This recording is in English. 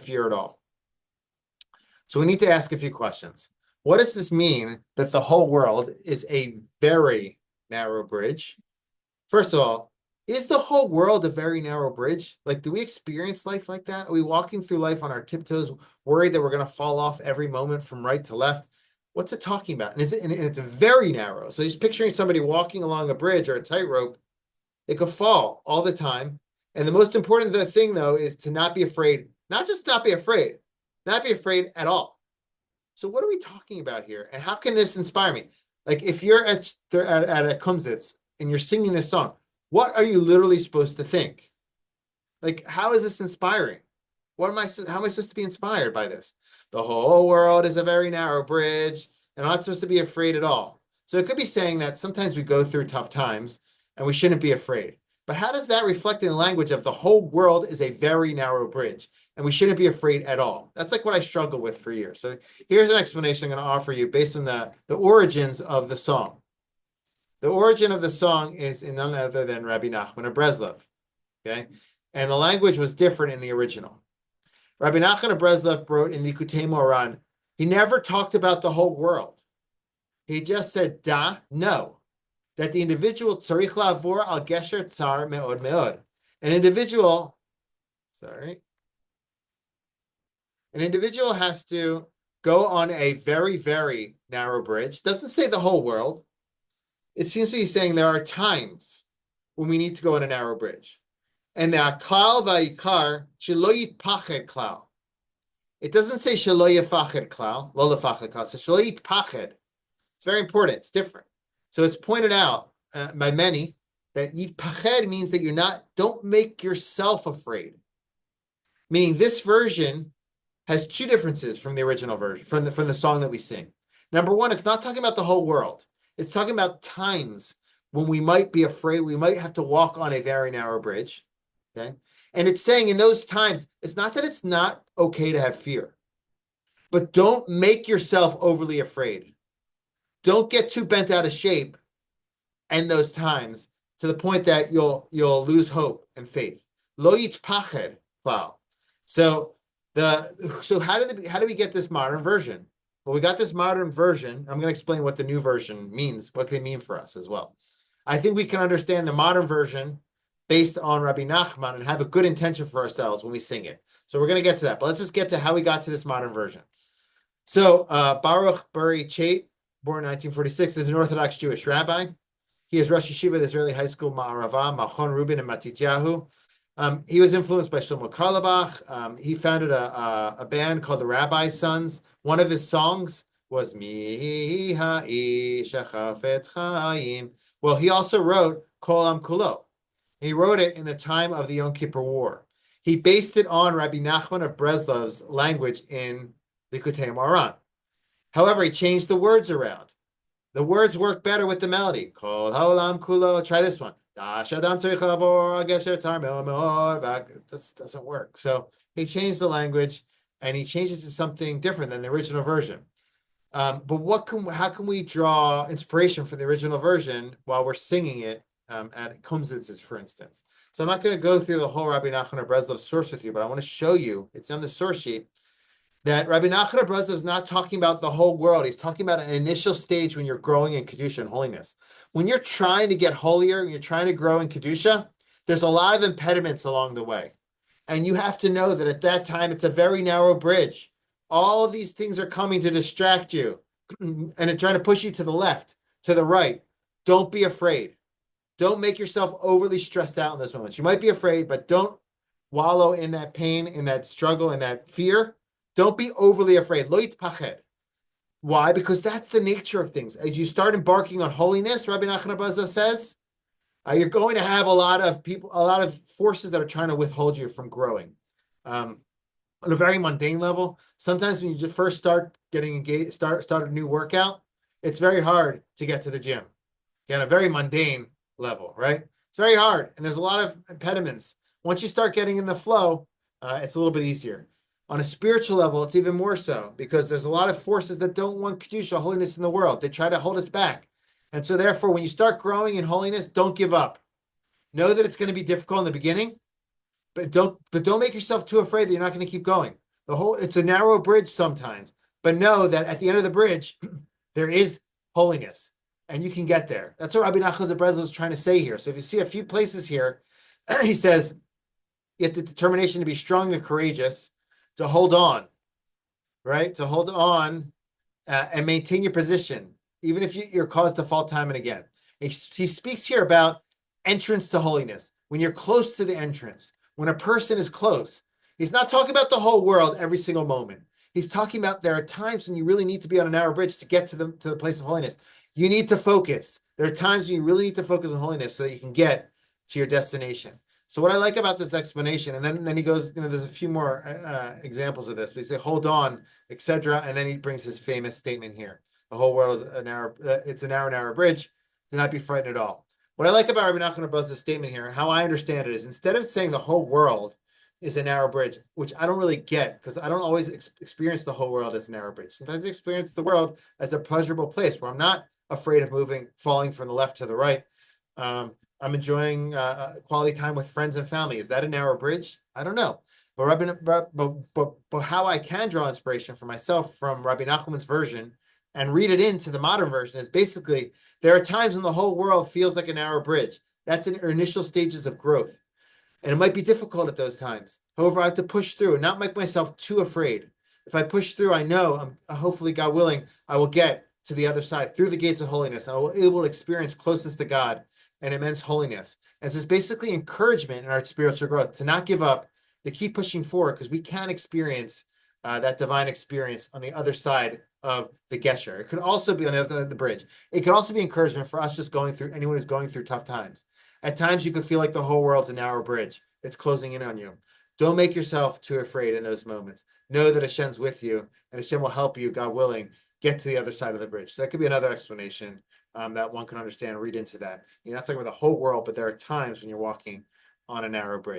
fear at all. So we need to ask a few questions. What does this mean that the whole world is a very narrow bridge? First of all, is the whole world a very narrow bridge? Like, do we experience life like that? Are we walking through life on our tiptoes, worried that we're going to fall off every moment from right to left? What's it talking about? And it's very narrow. So he's picturing somebody walking along a bridge or a tightrope. It could fall all the time. And the most important thing, though, is to not be afraid. Not just not be afraid at all. So what are we talking about here? And how can this inspire me? Like, if you're at a Kumzitz and you're singing this song, what are you literally supposed to think? Like, how is this inspiring? How am I supposed to be inspired by this? The whole world is a very narrow bridge, and I'm not supposed to be afraid at all. So it could be saying that sometimes we go through tough times and we shouldn't be afraid. But how does that reflect in the language of the whole world is a very narrow bridge and we shouldn't be afraid at all? That's like what I struggled with for years. So here's an explanation I'm going to offer you based on the origins of the song. The origin of the song is in none other than Rabbi Nachman of Breslov. Okay? And the language was different in the original. Rabbi Nachman of Breslov wrote in Likutei Moharan, he never talked about the whole world. He just said, no. That the individual tzarich la'avor al gesher tzar me'od me'od. An individual has to go on a very, very narrow bridge. Doesn't say the whole world. It seems to be saying there are times when we need to go on a narrow bridge. And the klal va'ikar shelo yitpached klal. It doesn't say shelo yifached klal, lo lefached klal. It says shelo yitpached. It's very important. It's different. So it's pointed out by many that yitpached means that don't make yourself afraid. Meaning this version has two differences from the original version, from the song that we sing. Number one, it's not talking about the whole world. It's talking about times when we might be afraid, we might have to walk on a very narrow bridge. Okay. And it's saying in those times, it's not that it's not okay to have fear, but don't make yourself overly afraid. Don't get too bent out of shape in those times to the point that you'll lose hope and faith. Lo yitpached klal. So how do we get this modern version? Well, we got this modern version. I'm going to explain what the new version means, what they mean for us as well. I think we can understand the modern version based on Rabbi Nachman and have a good intention for ourselves when we sing it. So we're going to get to that. But let's just get to how we got to this modern version. So Baruch Buri Chait, born 1946, is an Orthodox Jewish rabbi. He is Rosh Yeshiva at Israeli High School Ma'arava, Machon Rubin, and Matityahu. He was influenced by Shlomo Carlebach. He founded a band called the Rabbi Sons. One of his songs was Mi Ha'ish Hachafetz Chaim. Well, he also wrote Kol HaOlam Kulo. He wrote it in the time of the Yom Kippur War. He based it on Rabbi Nachman of Breslov's language in Likutei Moharan. However, he changed the words around. The words work better with the melody. Kol HaOlam Kulo. Try this one. It just doesn't work. So he changed the language and he changed it to something different than the original version. But how can we draw inspiration from the original version while we're singing it at Kumzitz, for instance? So I'm not going to go through the whole Rabbi Nachman of Breslov source with you, but I want to show you, it's on the source sheet, that Rabbi Nachman of Breslov is not talking about the whole world. He's talking about an initial stage when you're growing in Kedusha and holiness. When you're trying to get holier, you're trying to grow in Kedusha, there's a lot of impediments along the way. And you have to know that at that time, it's a very narrow bridge. All of these things are coming to distract you and they're trying to push you to the left, to the right. Don't be afraid. Don't make yourself overly stressed out in those moments. You might be afraid, but don't wallow in that pain, in that struggle, in that fear. Don't be overly afraid. Lo yitpached. Why? Because that's the nature of things. As you start embarking on holiness, Rabbi Nachman of Breslov says, you're going to have a lot of forces that are trying to withhold you from growing. On a very mundane level, sometimes when you just first start getting engaged, start a new workout, it's very hard to get to the gym. On a very mundane level, right? It's very hard, and there's a lot of impediments. Once you start getting in the flow, it's a little bit easier. On a spiritual level, it's even more so because there's a lot of forces that don't want Kedusha, holiness in the world. They try to hold us back. And so therefore, when you start growing in holiness, don't give up. Know that it's going to be difficult in the beginning, but don't make yourself too afraid that you're not going to keep going. It's a narrow bridge sometimes, but know that at the end of the bridge, there is holiness, and you can get there. That's what Rabbi Nachman of Breslov is trying to say here. So if you see a few places here, he says, you have the determination to be strong and courageous, to hold on, right? To hold on and maintain your position, even if you're caused to fall time and again. He speaks here about entrance to holiness. When you're close to the entrance, when a person is close, he's not talking about the whole world every single moment. He's talking about there are times when you really need to be on a narrow bridge to get to the place of holiness. You need to focus. There are times when you really need to focus on holiness so that you can get to your destination. So what I like about this explanation, and then he goes, there's a few more examples of this, but he says, hold on, etc. And then he brings his famous statement here. The whole world is it's a narrow bridge. Do not be frightened at all. What I like about Rabbi Nachman of Brez's statement here, how I understand it, is instead of saying the whole world is a narrow bridge, which I don't really get, because I don't always experience the whole world as a narrow bridge. Sometimes I experience the world as a pleasurable place where I'm not afraid of falling from the left to the right. I'm enjoying quality time with friends and family. Is that a narrow bridge? I don't know. But how I can draw inspiration for myself from Rabbi Nachman's version and read it into the modern version is basically, there are times when the whole world feels like a narrow bridge. That's in initial stages of growth. And it might be difficult at those times. However, I have to push through and not make myself too afraid. If I push through, I know, hopefully, God willing, I will get to the other side through the gates of holiness. And I will be able to experience closest to God and immense holiness. And so it's basically encouragement in our spiritual growth to not give up, to keep pushing forward, because we can experience that divine experience on the other side of the gesher. It could also be on the other side of the bridge. It could also be encouragement for us just going through, anyone who's going through tough times. At times you could feel like the whole world's a narrow bridge. It's closing in on you. Don't make yourself too afraid in those moments. Know that Hashem's with you, and Hashem will help you, God willing, get to the other side of the bridge. So that could be another explanation that one can understand, read into that. You're not talking about the whole world, but there are times when you're walking on a narrow bridge.